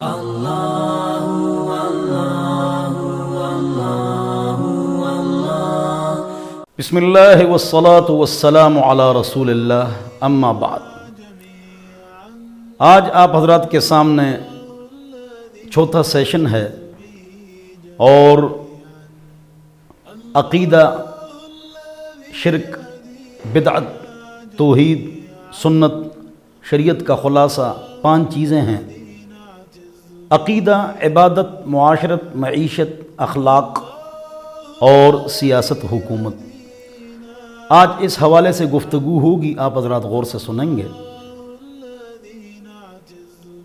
بسم اللہ والصلاة والسلام علی رسول اللہ، اما بعد۔ آج آپ حضرات کے سامنے چوتھا سیشن ہے اور عقیدہ، شرک، بدعت، توحید، سنت، شریعت کا خلاصہ 5 چیزیں ہیں: عقیدہ، عبادت، معاشرت، معیشت، اخلاق اور سیاست، حکومت۔ آج اس حوالے سے گفتگو ہوگی، آپ حضرات غور سے سنیں گے۔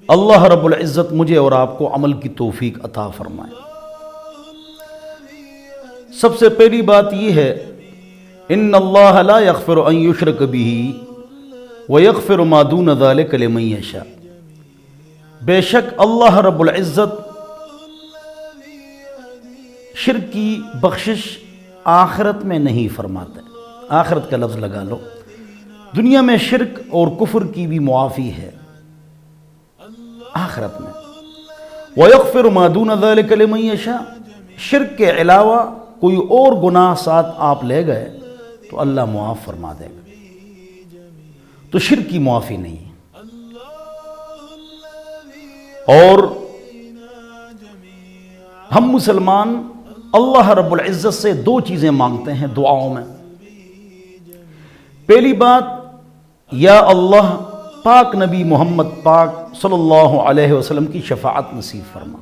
اللہ رب العزت مجھے اور آپ کو عمل کی توفیق عطا فرمائے۔ سب سے پہلی بات یہ ہے، ان اللہ لا یغفر ان یشرک بہ ویغفر ما دون ذلک لمن یشاء۔ بے شک اللہ رب العزت شرک کی بخشش آخرت میں نہیں فرماتے۔ آخرت کا لفظ لگا لو، دنیا میں شرک اور کفر کی بھی معافی ہے، آخرت میں۔ وَيَغْفِرُ مَا دُونَ ذَلِكَ لِمَن يَشَاءُ۔ شرک کے علاوہ کوئی اور گناہ ساتھ آپ لے گئے تو اللہ معاف فرما دے گا، تو شرک کی معافی نہیں ہے۔ اور ہم مسلمان اللہ رب العزت سے 2 چیزیں مانگتے ہیں دعاؤں میں۔ پہلی بات، یا اللہ پاک نبی محمد پاک صلی اللہ علیہ وسلم کی شفاعت نصیب فرما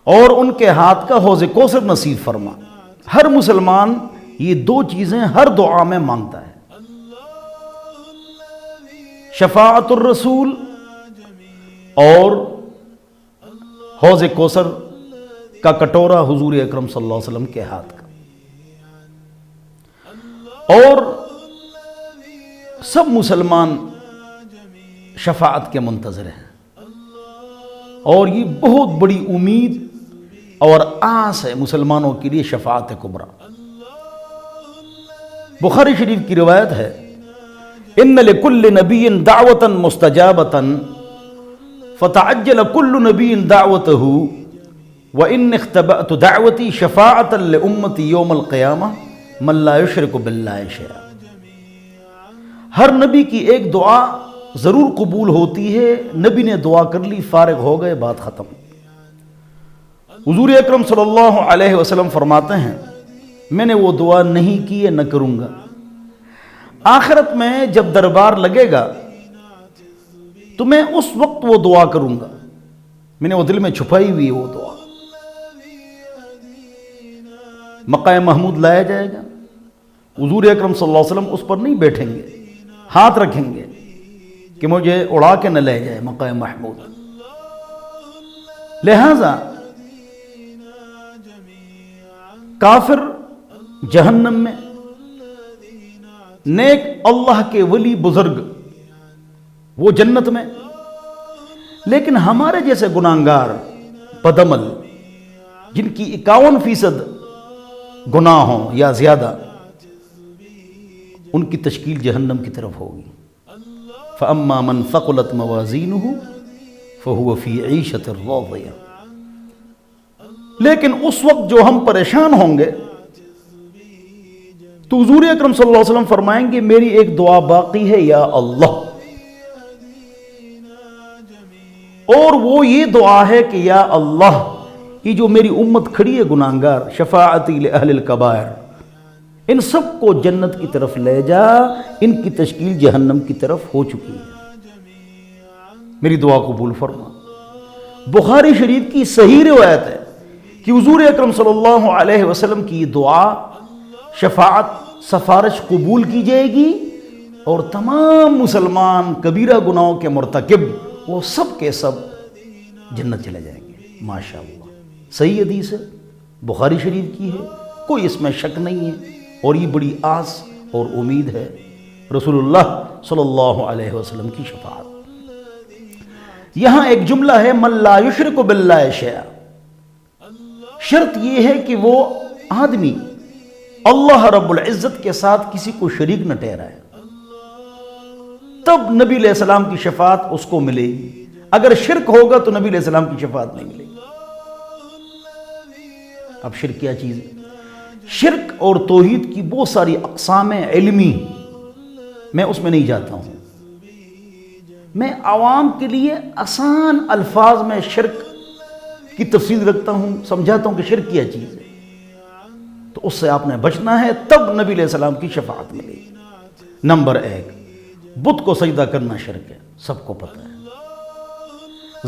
اور ان کے ہاتھ کا حوض کوثر نصیب فرما۔ ہر مسلمان یہ 2 چیزیں ہر دعا میں مانگتا ہے، شفاعت الرسول اور حوض کوثر کا کٹورا حضور اکرم صلی اللہ علیہ وسلم کے ہاتھ کا۔ اور سب مسلمان شفاعت کے منتظر ہیں، اور یہ بہت بڑی امید اور آس ہے مسلمانوں کے لیے شفاعت کبریٰ۔ بخاری شریف کی روایت ہے، ان لکل نبی دعوتا مستجابتا فتعجل کل نبی دعوتہ وان اختبأت دعوتی شفاعتا لامتی یوم القیامہ من لا یشرک باللہ شیئا۔ ہر نبی کی ایک دعا ضرور قبول ہوتی ہے، نبی نے دعا کر لی، فارغ ہو گئے، بات ختم۔ حضور اکرم صلی اللہ علیہ وسلم فرماتے ہیں، میں نے وہ دعا نہیں کی ہے، نہ کروں گا۔ آخرت میں جب دربار لگے گا تو میں اس وقت وہ دعا کروں گا، میں نے وہ دل میں چھپائی ہوئی ہے وہ دعا۔ مقام محمود لایا جائے گا، حضور اکرم صلی اللہ علیہ وسلم اس پر نہیں بیٹھیں گے، ہاتھ رکھیں گے کہ مجھے اڑا کے نہ لے جائے مقام محمود۔ لہذا کافر جہنم میں، نیک اللہ کے ولی بزرگ وہ جنت میں، لیکن ہمارے جیسے گناہگار بدعمل جن کی 51% گناہ ہوں یا زیادہ، ان کی تشکیل جہنم کی طرف ہوگی۔ فَأَمَّا مَنْ ثَقُلَتْ مَوَازِينُهُ فَهُوَ فِي عِيشَةٍ رَاضِيَةٍ۔ لیکن اس وقت جو ہم پریشان ہوں گے تو حضور اکرم صلی اللہ علیہ وسلم فرمائیں گے، میری ایک دعا باقی ہے یا اللہ، اور وہ یہ دعا ہے کہ یا اللہ، یہ جو میری امت کھڑی ہے گناہگار، شفاعتی لأہل الکبائر، ان سب کو جنت کی طرف لے جا، ان کی تشکیل جہنم کی طرف ہو چکی ہے، میری دعا قبول فرما۔ بخاری شریف کی صحیح روایت ہے کہ حضور اکرم صلی اللہ علیہ وسلم کی یہ دعا، شفاعت، سفارش قبول کی جائے گی، اور تمام مسلمان کبیرہ گناہوں کے مرتکب وہ سب کے سب جنت چلے جائیں گے، ماشاءاللہ۔ صحیح حدیث ہے، بخاری شریف کی ہے، کوئی اس میں شک نہیں ہے، اور یہ بڑی آس اور امید ہے رسول اللہ صلی اللہ علیہ وسلم کی شفاعت۔ یہاں ایک جملہ ہے، من لا یشرک باللہ شیئا۔ شرط یہ ہے کہ وہ آدمی اللہ رب العزت کے ساتھ کسی کو شریک نہ ٹھہرائے، تب نبی علیہ السلام کی شفاعت اس کو ملے گی۔ اگر شرک ہوگا تو نبی علیہ السلام کی شفاعت نہیں ملے گی۔ اب شرک کیا چیز ہے؟ شرک اور توحید کی بہت ساری اقسام علمی، میں اس میں نہیں جاتا ہوں، میں عوام کے لیے آسان الفاظ میں شرک کی تفصیل رکھتا ہوں، سمجھاتا ہوں کہ شرک کیا چیز ہے، تو اس سے آپ نے بچنا ہے، تب نبی علیہ السلام کی شفاعت ملے گی۔ نمبر 1، بت کو سجدہ کرنا شرک ہے، سب کو پتہ ہے۔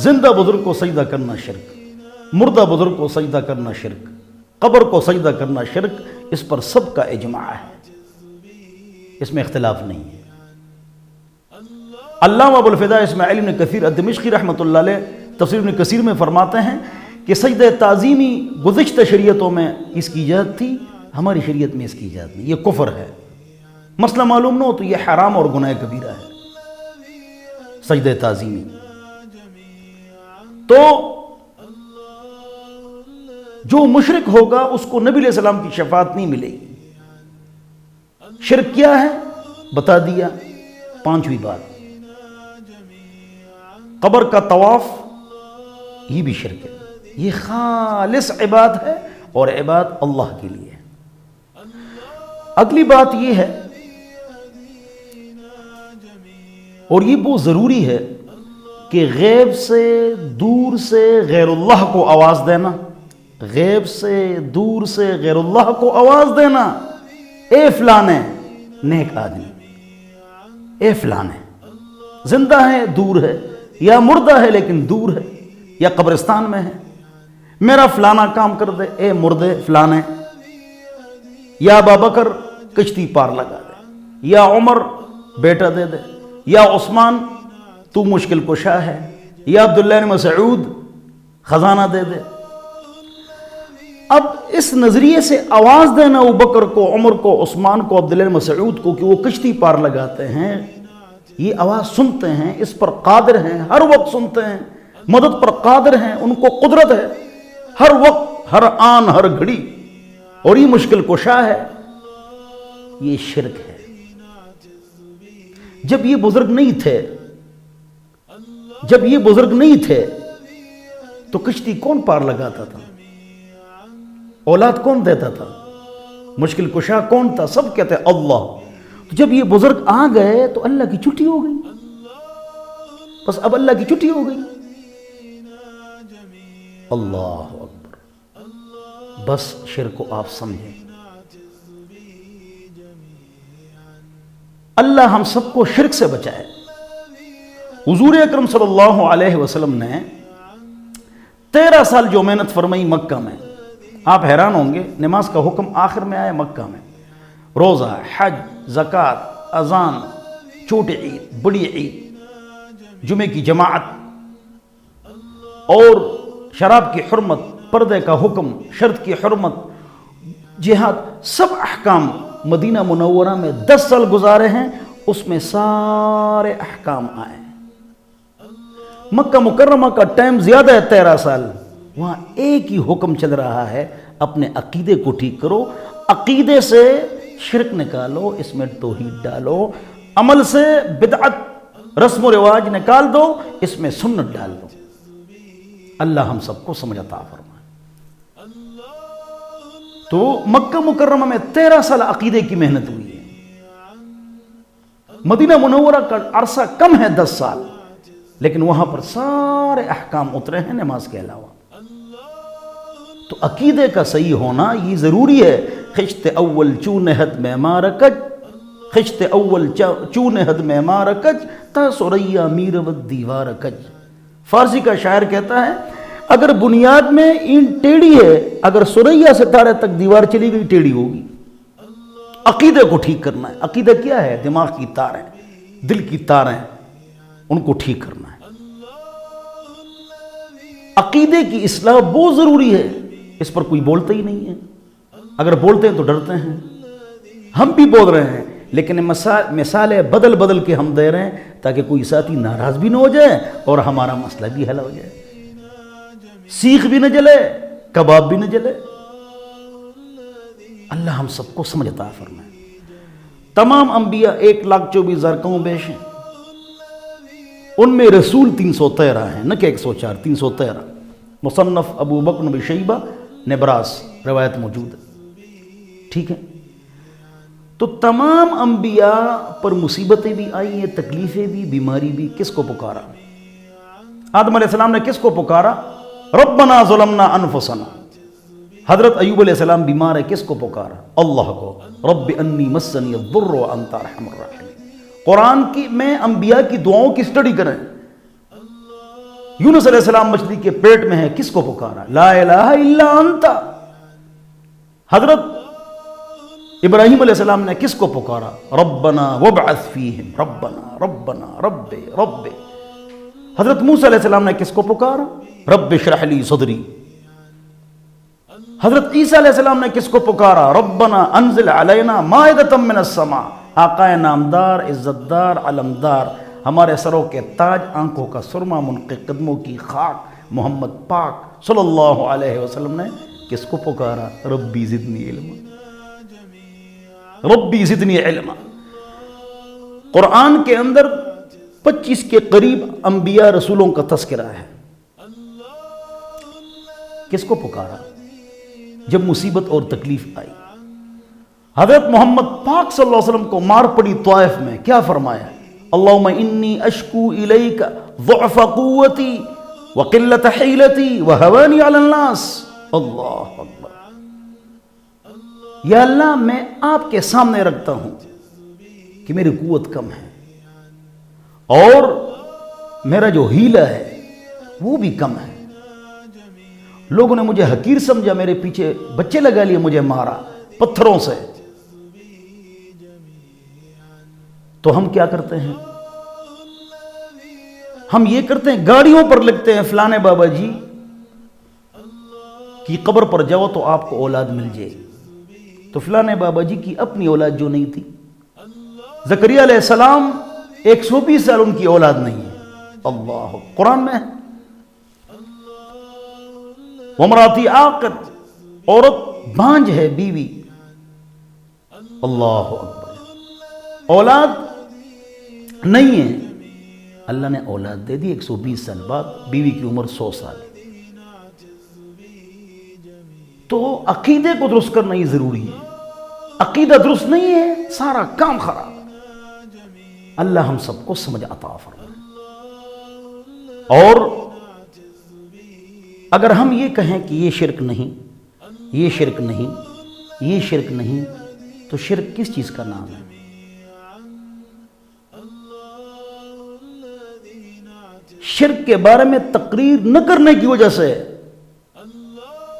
زندہ بزرگ کو سجدہ کرنا شرک، مردہ بزرگ کو سجدہ کرنا شرک، قبر کو سجدہ کرنا شرک، اس پر سب کا اجماع ہے، اس میں اختلاف نہیں ہے۔ علامہ ابو الفداء اسماعیل بن کثیر الدمشقی رحمۃ اللہ علیہ تفسیر ابن کثیر میں فرماتے ہیں کہ سجدہ تعظیمی گزشتہ شریعتوں میں اس کی ایجاد تھی، ہماری شریعت میں اس کی ایجاد نہیں، یہ کفر ہے۔ مسئلہ معلوم نہ ہو تو یہ حرام اور گناہ کبیرہ ہے سجدہ تعظیمی۔ تو جو مشرک ہوگا اس کو نبی علیہ السلام کی شفاعت نہیں ملے گی۔ شرک کیا ہے بتا دیا۔ 5ویں بات، قبر کا طواف، یہ بھی شرک ہے، یہ خالص عبادت ہے اور عبادت اللہ کے لیے ہے۔ اگلی بات یہ ہے، اور یہ بہت ضروری ہے، کہ غیب سے دور سے غیر اللہ کو آواز دینا، غیب سے دور سے غیر اللہ کو آواز دینا، اے فلانے نیک آدمی، اے فلانے زندہ ہے دور ہے، یا مردہ ہے لیکن دور ہے، یا قبرستان میں ہے، میرا فلانا کام کر دے، اے مردے فلانے، یا ابا بکر کشتی پار لگا دے، یا عمر بیٹا دے دے، یا عثمان تو مشکل کشا ہے، یا عبداللہ بن مسعود خزانہ دے دے۔ اب اس نظریے سے آواز دینا ابو بکر کو، عمر کو، عثمان کو، عبداللہ بن مسعود کو کہ وہ کشتی پار لگاتے ہیں، یہ آواز سنتے ہیں، اس پر قادر ہیں، ہر وقت سنتے ہیں، مدد پر قادر ہیں، ان کو قدرت ہے ہر وقت، ہر آن، ہر گھڑی، اور یہ مشکل کشا ہے، یہ شرک ہے۔ جب یہ بزرگ نہیں تھے، جب یہ بزرگ نہیں تھے تو کشتی کون پار لگاتا تھا؟ اولاد کون دیتا تھا؟ مشکل کشا کون تھا؟ سب کہتے ہیں اللہ۔ تو جب یہ بزرگ آ گئے تو اللہ کی چھٹی ہو گئی، بس اب اللہ کی چھٹی ہو گئی۔ اللہ اکبر، بس شرک کو آپ سمجھیں۔ اللہ ہم سب کو شرک سے بچائے۔ حضور اکرم صلی اللہ علیہ وسلم نے 13 سال جو محنت فرمائی مکہ میں، آپ حیران ہوں گے، نماز کا حکم آخر میں آیا مکہ میں، روزہ، حج، زکوٰۃ، اذان، چھوٹی عید، بڑی عید، جمعے کی جماعت، اور شراب کی حرمت، پردے کا حکم، شرط کی حرمت، جہاد، سب احکام مدینہ منورہ میں 10 سال گزارے ہیں، اس میں سارے احکام آئے۔ مکہ مکرمہ کا ٹائم زیادہ ہے 13 سال، وہاں ایک ہی حکم چل رہا ہے، اپنے عقیدے کو ٹھیک کرو، عقیدے سے شرک نکالو، اس میں توحید ڈالو، عمل سے بدعت رسم و رواج نکال دو، اس میں سنت ڈال دو۔ اللہ ہم سب کو سمجھ عطا فرمائے۔ تو مکہ مکرمہ میں 13 سال عقیدے کی محنت ہوئی ہے، مدینہ منورہ کا عرصہ کم ہے 10 سال، لیکن وہاں پر سارے احکام اترے ہیں نماز کے علاوہ۔ تو عقیدے کا صحیح ہونا یہ ضروری ہے۔ خشت اول چون حد میں مارکج، خشت اول چون حد میں مارکج، تا سریا میر و دیوار کج۔ فارسی کا شاعر کہتا ہے اگر بنیاد میں اینٹ ٹیڑھی ہے، اگر سریا ستارے تک دیوار چلی گئی ٹیڑھی ہوگی۔ عقیدے کو ٹھیک کرنا ہے۔ عقیدہ کیا ہے؟ دماغ کی تاریں، دل کی تاریں، ان کو ٹھیک کرنا ہے۔ عقیدے کی اصلاح بہت ضروری ہے، اس پر کوئی بولتا ہی نہیں ہے، اگر بولتے ہیں تو ڈرتے ہیں۔ ہم بھی بول رہے ہیں لیکن مثالیں بدل بدل کے ہم دے رہے ہیں تاکہ کوئی ساتھی ناراض بھی نہ ہو جائے اور ہمارا مسئلہ بھی حل ہو جائے، سیخ بھی نہ جلے، کباب بھی نہ جلے۔ اللہ ہم سب کو سمجھ عطا فرمائے۔ تمام انبیاء 1,24,000 کم و بیش ہیں، ان میں رسول 313 ہیں، نہ کہ 104، 313۔ مصنف ابو بکر بن شیبہ نبراس روایت موجود ہے، ٹھیک ہے۔ تو تمام انبیاء پر مصیبتیں بھی آئی ہیں، تکلیفیں بھی، بیماری بھی۔ کس کو پکارا؟ آدم علیہ السلام نے کس کو پکارا؟ ربنا ظلمنا انفسنا۔ حضرت ایوب علیہ السلام بیمار ہے، کس کو پکارا؟ اللہ کو۔ رب انی مسنی الضر وانت ارحم الراحمین۔ قرآن کی میں انبیاء کی دعاؤں کی اسٹڈی کریں۔ یونس علیہ السلام مچھلی کے پیٹ میں ہے، کس کو پکارا؟ لا الہ الا انت۔ حضرت ابراہیم علیہ السلام نے کس کو پکارا؟ ربنا وابعث فیہم، ربنا ربنا رب رب۔ حضرت موسیٰ علیہ السلام نے کس کو پکارا؟ رب اشرح لی صدری۔ حضرت عیسیٰ علیہ السلام نے کس کو پکارا؟ ربنا انزل علینا مائدۃ من السماء۔ آقائے نامدار، عزتدار، علمدار، ہمارے سروں کے تاج، آنکھوں کا سرما، منقے قدموں کی خاک، محمد پاک صلی اللہ علیہ وسلم نے کس کو پکارا؟ ربی زدنی علما، ربی زدنی علما۔ قرآن کے اندر 25 کے قریب انبیاء رسولوں کا تذکرہ ہے۔ کس کو پکارا جب مصیبت اور تکلیف آئی؟ حضرت محمد پاک صلی اللہ علیہ وسلم کو مار پڑی طائف میں، کیا فرمایا؟ اللہم انی اشکو الیک ضعف قوتی وقلت حیلتی وہوانی علی الناس۔ اللہ اکبر۔ یا اللہ، میں آپ کے سامنے رکھتا ہوں کہ میری قوت کم ہے اور میرا جو ہیلہ ہے وہ بھی کم ہے۔ لوگوں نے مجھے حقیر سمجھا، میرے پیچھے بچے لگا لیے، مجھے مارا پتھروں سے۔ تو ہم کیا کرتے ہیں؟ ہم یہ کرتے ہیں، گاڑیوں پر لگتے ہیں، فلانے بابا جی کی قبر پر جاؤ تو آپ کو اولاد مل جائے گی۔ تو فلانے بابا جی کی اپنی اولاد جو نہیں تھی، زکریا علیہ السلام 120 سال ان کی اولاد نہیں ہے۔ اللہ، قرآن میں ہے۔ ومراتی عاقر، عورت بانجھ ہے، بیوی۔ اللہ اکبر، اولاد نہیں ہے، اللہ نے اولاد دے دی 120 سال بعد، بیوی کی عمر 100 سال۔ تو عقیدے کو درست کرنا ہی ضروری ہے۔ عقیدہ درست نہیں ہے، سارا کام خراب۔ اللہ ہم سب کو سمجھ عطا فرمائے۔ اور اگر ہم یہ کہیں کہ یہ شرک نہیں، یہ شرک نہیں، یہ شرک نہیں، تو شرک کس چیز کا نام ہے؟ شرک کے بارے میں تقریر نہ کرنے کی وجہ سے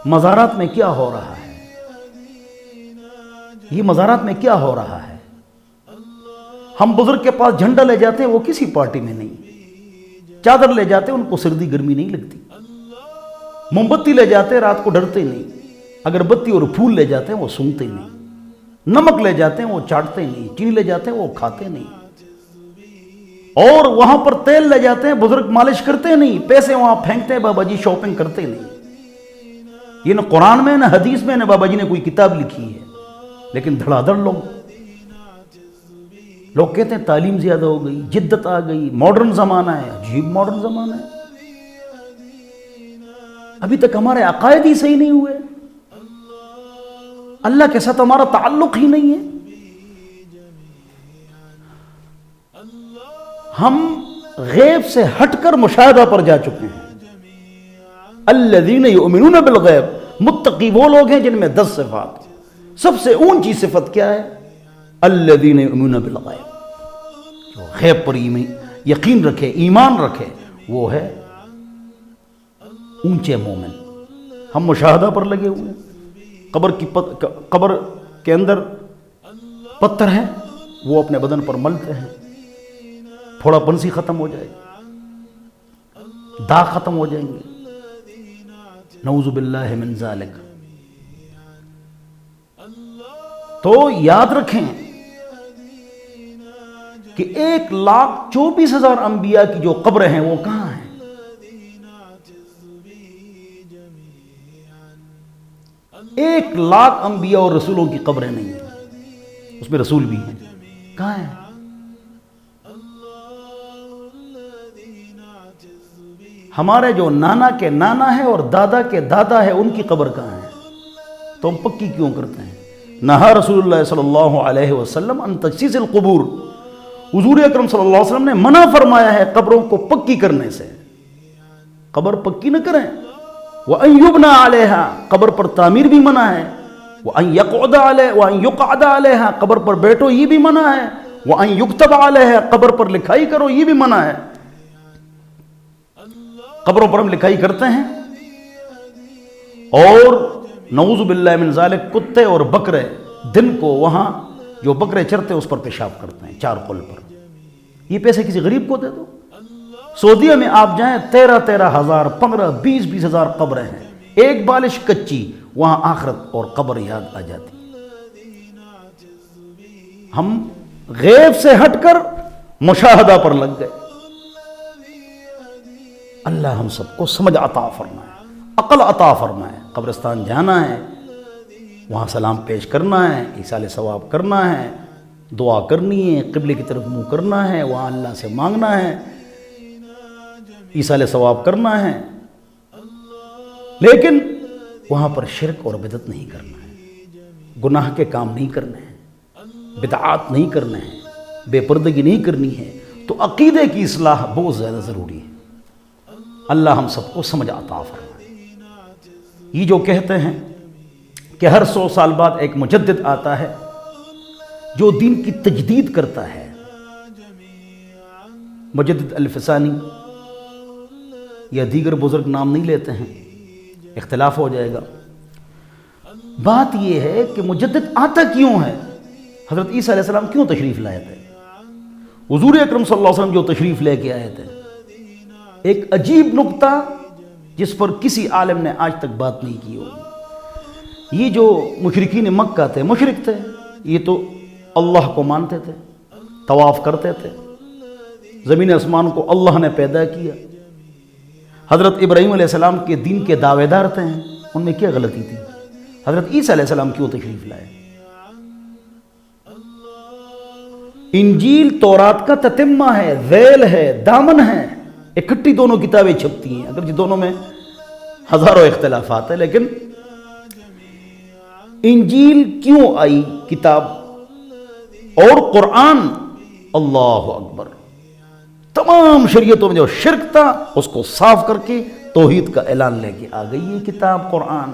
مزارات میں کیا ہو رہا ہے؟ یہ مزارات میں کیا ہو رہا ہے؟ ہم بزرگ کے پاس جھنڈا لے جاتے ہیں، وہ کسی پارٹی میں نہیں۔ چادر لے جاتے ہیں، ان کو سردی گرمی نہیں لگتی۔ موم بتی لے جاتے ہیں، رات کو ڈرتے نہیں۔ اگر بتی اور پھول لے جاتے ہیں، وہ سونگتے نہیں۔ نمک لے جاتے ہیں، وہ چاٹتے نہیں۔ چینی لے جاتے ہیں، وہ کھاتے نہیں۔ اور وہاں پر تیل لے جاتے ہیں، بزرگ مالش کرتے نہیں، پیسے وہاں پھینکتے ہیں، بابا جی شاپنگ کرتے نہیں۔ یہ نہ قرآن میں، نہ حدیث میں، نہ بابا جی نے کوئی کتاب لکھی ہے۔ لیکن دھڑا دھڑ لوگ کہتے ہیں تعلیم زیادہ ہو گئی، جدت آ گئی، ماڈرن زمانہ ہے۔ عجیب ماڈرن زمانہ ہے، ابھی تک ہمارے عقائد ہی صحیح نہیں ہوئے، اللہ کے ساتھ ہمارا تعلق ہی نہیں ہے۔ ہم غیب سے ہٹ کر مشاہدہ پر جا چکے ہیں۔ الذین یؤمنون بالغیب، متقی وہ لوگ ہیں جن میں 10 صفات۔ سب سے اونچی صفت کیا ہے؟ الذین یؤمنون بالغیب، جو غیب پر یقین رکھے، ایمان رکھے، وہ ہے اونچے مومن۔ ہم مشاہدہ پر لگے ہوئے ہیں۔ قبر کے اندر پتھر ہیں، وہ اپنے بدن پر ملتے ہیں، پھوڑا پنسی ختم ہو جائے گی، داغ ختم ہو جائیں گے، نعوذ باللہ من ذالک۔ تو یاد رکھیں کہ 1,24,000 انبیاء کی جو قبریں ہیں وہ کہاں ہیں؟ 1,00,000 انبیاء اور رسولوں کی قبریں نہیں ہیں، اس میں رسول بھی ہیں، کہاں ہیں؟ ہمارے جو نانا کے نانا ہے اور دادا کے دادا ہے ان کی قبر کہاں ہے؟ تو ہم پکی کیوں کرتے ہیں؟ نہا رسول اللہ صلی اللہ علیہ وسلم ان تجسیس القبور، حضور اکرم صلی اللہ علیہ وسلم نے منع فرمایا ہے قبروں کو پکی کرنے سے. قبر پکی نہ کریں. وَأَن يُبْنَى عَلَيْهَا، قبر پر تعمیر بھی منع ہے. وَأَن يَقْعُدَ عَلَيْهَا وَأَن يُقْعَدَ عَلَيْهَا، قبر پر بیٹھو یہ بھی منع ہے. وَأَن يُكْتَبَ عَلَيْهَا، قبر پر لکھائی کرو یہ بھی منع ہے. قبروں پر ہم لکھائی کرتے ہیں، اور نعوذ باللہ من ذالک کتے اور بکرے دن کو وہاں جو بکرے چرتے اس پر پیشاب کرتے ہیں چارکول پر. یہ پیسے کسی غریب کو دے دو. سعودیہ میں آپ جائیں 13,000 15,000 قبریں ہیں، ایک بالش کچی، وہاں آخرت اور قبر یاد آ جاتی. ہم غیب سے ہٹ کر مشاہدہ پر لگ گئے. اللہ ہم سب کو سمجھ عطا فرمائے، عقل عطا فرمائے. قبرستان جانا ہے، وہاں سلام پیش کرنا ہے، ایصال ثواب کرنا ہے، دعا کرنی ہے، قبلے کی طرف منہ کرنا ہے، وہاں اللہ سے مانگنا ہے، ایصال ثواب کرنا ہے. لیکن وہاں پر شرک اور بدعت نہیں کرنا ہے، گناہ کے کام نہیں کرنے ہیں، بدعات نہیں کرنے ہیں، بے پردگی نہیں کرنی ہے. تو عقیدے کی اصلاح بہت زیادہ ضروری ہے. اللہ ہم سب کو سمجھ عطا فرمائے. یہ جو کہتے ہیں کہ ہر 100 سال بعد ایک مجدد آتا ہے جو دین کی تجدید کرتا ہے، مجدد الفسانی یا دیگر بزرگ نام نہیں لیتے ہیں، اختلاف ہو جائے گا. بات یہ ہے کہ مجدد آتا کیوں ہے؟ حضرت عیسیٰ علیہ السلام کیوں تشریف لائے تھے؟ حضور اکرم صلی اللہ علیہ وسلم جو تشریف لے کے آئے تھے، ایک عجیب نکتہ جس پر کسی عالم نے آج تک بات نہیں کی ہوگی. یہ جو مشرکین مکہ تھے، مشرک تھے، یہ تو اللہ کو مانتے تھے، طواف کرتے تھے، زمین آسمان کو اللہ نے پیدا کیا. حضرت ابراہیم علیہ السلام کے دین کے دعوے دار تھے، ان میں کیا غلطی تھی؟ حضرت عیسیٰ علیہ السلام کیوں تشریف لائے؟ انجیل تورات کا تتمہ ہے، ذیل ہے، دامن ہے. اکٹھی دونوں کتابیں چھپتی ہیں، اگرچہ دونوں میں ہزاروں اختلافات ہیں، لیکن انجیل کیوں آئی کتاب؟ اور قرآن، اللہ اکبر، تمام شریعتوں میں جو شرک تھا اس کو صاف کر کے توحید کا اعلان لے کے آ گئی یہ کتاب قرآن.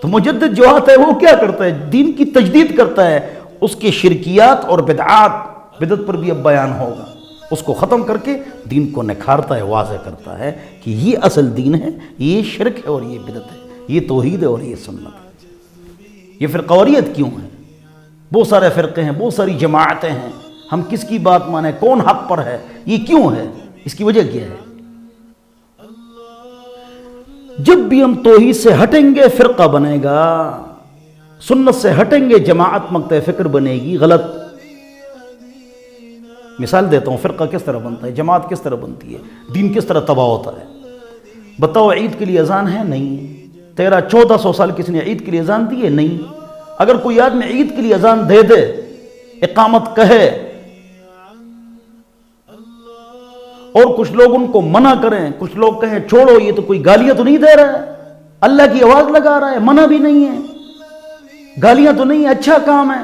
تو مجدد جو آتا ہے وہ کیا کرتا ہے؟ دین کی تجدید کرتا ہے. اس کے شرکیات اور بدعت پر بھی اب بیان ہوگا. اس کو ختم کر کے دین کو نکھارتا ہے، واضح کرتا ہے کہ یہ اصل دین ہے، یہ شرک ہے اور یہ بدعت ہے، یہ توحید ہے اور یہ سنت ہے. یہ فرقواریت کیوں ہے؟ بہت سارے فرقے ہیں، بہت ساری جماعتیں ہیں، ہم کس کی بات مانیں؟ کون حق پر ہے؟ یہ کیوں ہے؟ اس کی وجہ کیا ہے؟ جب بھی ہم توحید سے ہٹیں گے فرقہ بنے گا، سنت سے ہٹیں گے جماعت مقطع فکر بنے گی، غلط. مثال دیتا ہوں، فرقہ کس طرح بنتا ہے، جماعت کس طرح بنتی ہے، دین کس طرح تباہ ہوتا ہے. بتاؤ عید کے لیے اذان ہے؟ نہیں. 1300-1400 سال کسی نے عید کے لیے اذان دی ہے؟ نہیں. اگر کوئی آدمی عید کے لیے اذان دے دے، اقامت کہے، اور کچھ لوگ ان کو منع کریں، کچھ لوگ کہیں چھوڑو، یہ تو کوئی گالیاں تو نہیں دے رہا ہے، اللہ کی آواز لگا رہا ہے، منع بھی نہیں ہے، گالیاں تو نہیں ہے، اچھا کام ہے،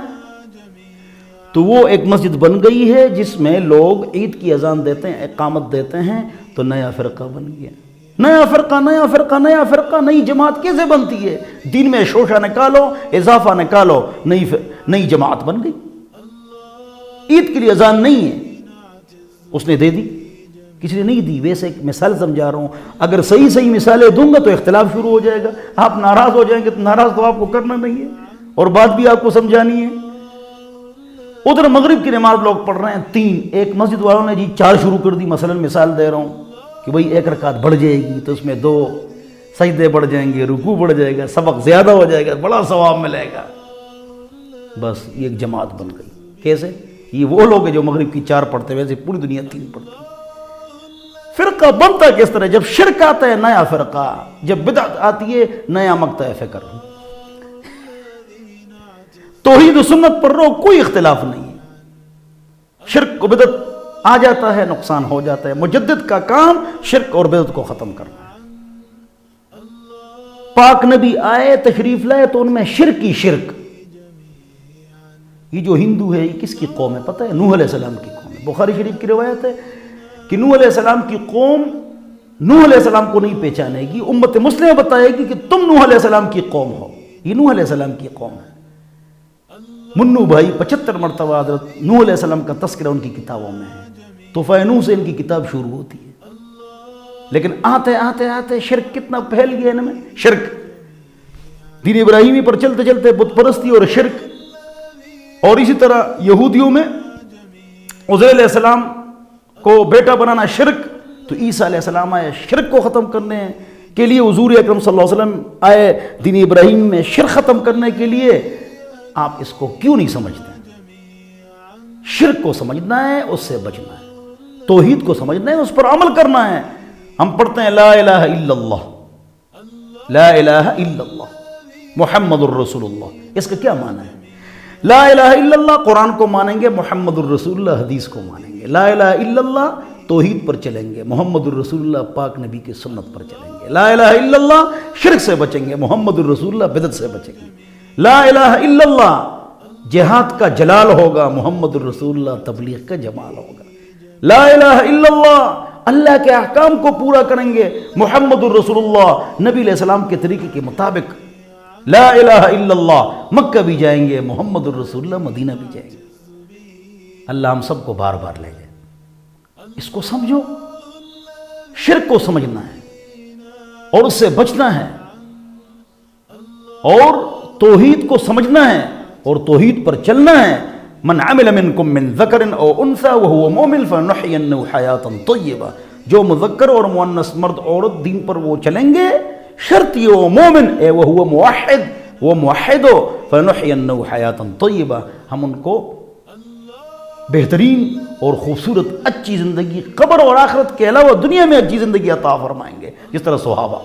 تو وہ ایک مسجد بن گئی ہے جس میں لوگ عید کی اذان دیتے ہیں، اقامت دیتے ہیں، تو نیا فرقہ بن گیا. نیا فرقہ، نیا فرقہ، نیا فرقہ. نئی جماعت کیسے بنتی ہے؟ دین میں شوشہ نکالو، اضافہ نکالو، نئی جماعت بن گئی. عید کے لیے اذان نہیں ہے، اس نے دے دی، کسی نے نہیں دی. ویسے ایک مثال سمجھا رہا ہوں، اگر صحیح مثالیں دوں گا تو اختلاف شروع ہو جائے گا، آپ ناراض ہو جائیں گے. تو ناراض تو آپ کو کرنا نہیں ہے، اور بات بھی آپ کو سمجھانی ہے. ادھر مغرب کی نماز لوگ پڑھ رہے ہیں 3، ایک مسجد والوں نے 4 شروع کر دی. مثلا مثال دے رہا ہوں کہ بھئی 1 رکعت بڑھ جائے گی تو اس میں 2 سجدے بڑھ جائیں گے، رکوع بڑھ جائے گا، سبق زیادہ ہو جائے گا، بڑا ثواب ملے گا. بس یہ ایک جماعت بن گئی. کیسے؟ یہ وہ لوگ ہیں جو مغرب کی 4 پڑھتے ہیں، ویسے پوری دنیا 3 پڑھتی ہے. فرقہ بنتا کس طرح؟ جب شرک آتا ہے نیا فرقہ، جب بدعت آتی ہے نیا مقطع فکر. توحید و سنت پر رہو، کوئی اختلاف نہیں ہے. شرک و بدعت آ جاتا ہے نقصان ہو جاتا ہے۔ مجدد کا کام شرک اور بدعت کو ختم کرنا ہے۔ پاک نبی آئے تشریف لائے تو ان میں شرک ہی شرک۔ یہ جو ہندو ہے یہ کس کی قوم ہے پتہ ہے؟ نوح علیہ السلام کی قوم ہے۔ بخاری شریف کی روایت ہے کہ نوح علیہ السلام کی قوم نوح علیہ السلام کو نہیں پہچانے گی، امت مسلمہ بتائے گی کہ تم نوح علیہ السلام کی قوم ہو۔ یہ نوح علیہ السلام کی قوم ہے۔ منو بھائی 75 مرتبہ حضرت نوح علیہ السلام کا تذکرہ ان کی کتابوں میں ہے۔ طوفان نوح سے ان کی کتاب شروع ہوتی ہے، لیکن آتے آتے آتے شرک کتنا پھیل گیا ان میں۔ شرک دین ابراہیمی پر چلتے چلتے بت پرستی اور شرک، اور اسی طرح یہودیوں میں عزیر علیہ السلام کو بیٹا بنانا شرک، تو عیسیٰ علیہ السلام آئے شرک کو ختم کرنے کے لیے، حضور اکرم صلی اللہ علیہ وسلم آئے دین ابراہیم میں شرک ختم کرنے کے لیے۔ آپ اس کو کیوں نہیں سمجھتے؟ شرک کو سمجھنا ہے، اس سے بچنا ہے۔ توحید کو سمجھنا ہے، اس پر عمل کرنا ہے۔ ہم پڑھتے ہیں لا الہ الا اللہ، لا الہ الا اللہ محمد الرسول اللہ۔ اس کا کیا معنی ہے؟ لا الہ الا اللہ قرآن کو مانیں گے، محمد الرسول اللہ حدیث کو مانیں گے۔ لا الہ الا اللہ توحید پر چلیں گے، محمد الرسول اللہ پاک نبی کی سنت پر چلیں گے۔ لا الہ الا اللہ شرک سے بچیں گے، محمد الرسول اللہ بدعت سے بچیں گے۔ لا الہ الا اللہ جہاد کا جلال ہوگا، محمد الرسول اللہ تبلیغ کا جمال ہوگا۔ لا الہ الا اللہ اللہ کے احکام کو پورا کریں گے، محمد الرسول اللہ نبی علیہ السلام کے طریقے کے مطابق۔ لا الہ الا اللہ مکہ بھی جائیں گے، محمد الرسول اللہ مدینہ بھی جائیں گے۔ اللہ ہم سب کو بار بار لے جائے۔ اس کو سمجھو، شرک کو سمجھنا ہے اور اس سے بچنا ہے، اور توحید کو سمجھنا ہے اور توحید پر چلنا ہے۔ من عمل منکم من ذکر او انثى وهو مؤمن فنحینہ حیاتا طیبہ۔ جو مذکر اور مؤنث مرد عورت دین پر وہ چلیں گے، شرط یہ وہ مومن اے وہو موحد، وہ موحد ہو، فنحینہ حیاتا طیبہ، ہم ان کو بہترین اور خوبصورت اچھی زندگی قبر اور آخرت کے علاوہ دنیا میں اچھی زندگی عطا فرمائیں گے، جس طرح صحابہ۔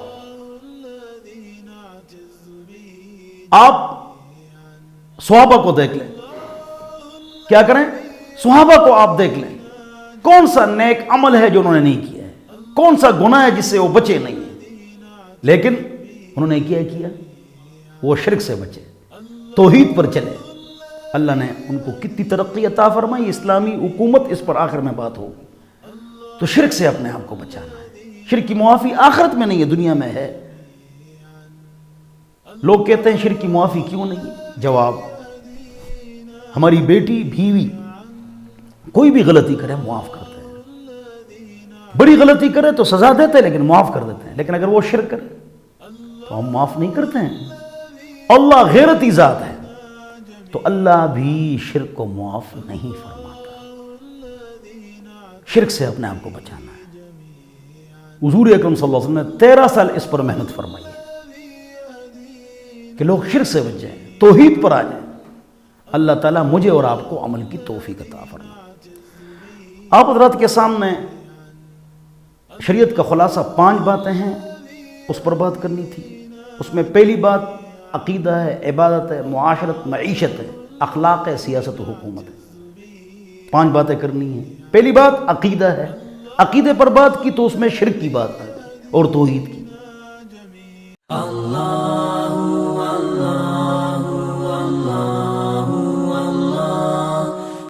آپ صحابہ کو دیکھ لیں، کیا کریں؟ صحابہ کو آپ دیکھ لیں، کون سا نیک عمل ہے جو انہوں نے نہیں کیا ہے، کون سا گناہ ہے جس سے وہ بچے نہیں ہیں، لیکن انہوں نے کیا وہ شرک سے بچے، توحید پر چلے۔ اللہ نے ان کو کتنی ترقی عطا فرمائی، اسلامی حکومت، اس پر آخر میں بات ہوگی۔ تو شرک سے اپنے آپ کو بچانا ہے۔ شرک کی معافی آخرت میں نہیں ہے، دنیا میں ہے۔ لوگ کہتے ہیں شرک کی معافی کیوں نہیں؟ جواب، ہماری بیٹی بیوی کوئی بھی غلطی کرے معاف کرتے ہیں، بڑی غلطی کرے تو سزا دیتے ہیں لیکن معاف کر دیتے ہیں، لیکن اگر وہ شرک کرے تو ہم معاف نہیں کرتے ہیں۔ اللہ غیرتی ذات ہے، تو اللہ بھی شرک کو معاف نہیں فرماتا۔ شرک سے اپنے آپ کو بچانا ہے۔ حضور اکرم صلی اللہ علیہ وسلم نے 13 سال اس پر محنت فرمائی ہے کہ لوگ شرک سے بچ جائیں، توحید پر آ جائیں۔ اللہ تعالیٰ مجھے اور آپ کو عمل کی توفیق عطا فرمائے۔ آپ حضرات کے سامنے شریعت کا خلاصہ 5 باتیں ہیں، اس پر بات کرنی تھی۔ اس میں پہلی بات عقیدہ ہے، عبادت ہے، معاشرت، معیشت ہے، اخلاق ہے، سیاست و حکومت ہے۔ 5 باتیں کرنی ہیں۔ پہلی بات عقیدہ ہے، عقیدے پر بات کی تو اس میں شرک کی بات آ گئی اور توحید کی۔